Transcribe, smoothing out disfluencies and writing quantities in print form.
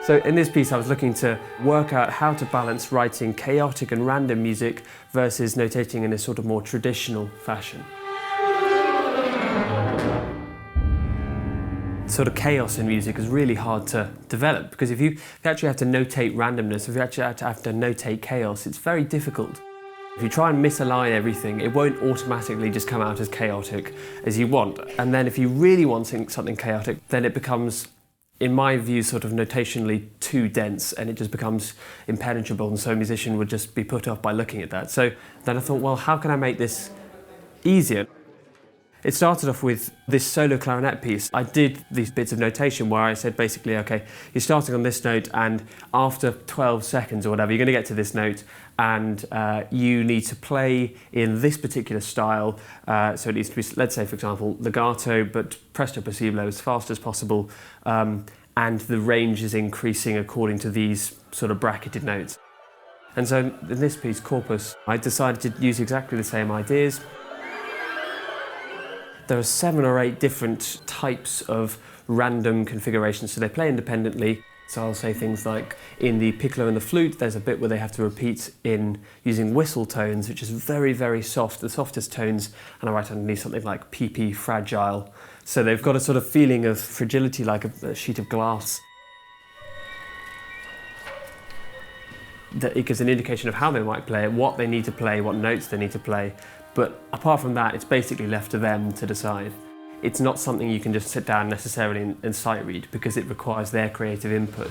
So in this piece I was looking to work out how to balance writing chaotic and random music versus notating in a sort of more traditional fashion. Sort of chaos in music is really hard to develop, because if you actually have to notate randomness, if you actually have to notate chaos, it's very difficult. If you try and misalign everything, it won't automatically just come out as chaotic as you want. And then if you really want something chaotic, then it becomes, in my view, sort of notationally too dense, and it just becomes impenetrable, and so a musician would just be put off by looking at that. So then I thought, well, how can I make this easier? It started off with this solo clarinet piece. I did these bits of notation where I said basically, okay, you're starting on this note, and after 12 seconds or whatever, you're going to get to this note, and you need to play in this particular style. So it needs to be, let's say, for example, legato, but presto possibile as fast as possible, and the range is increasing according to these sort of bracketed notes. And so in this piece, Corpus, I decided to use exactly the same ideas. There are 7 or 8 different types of random configurations, so they play independently. So I'll say things like, in the piccolo and the flute, there's a bit where they have to repeat in using whistle tones, which is very, very soft, the softest tones, and I write underneath something like PP, fragile. So they've got a sort of feeling of fragility, like a sheet of glass. That it gives an indication of how they might play it, what they need to play, what notes they need to play. But apart from that, it's basically left to them to decide. It's not something you can just sit down necessarily and sight read, because it requires their creative input.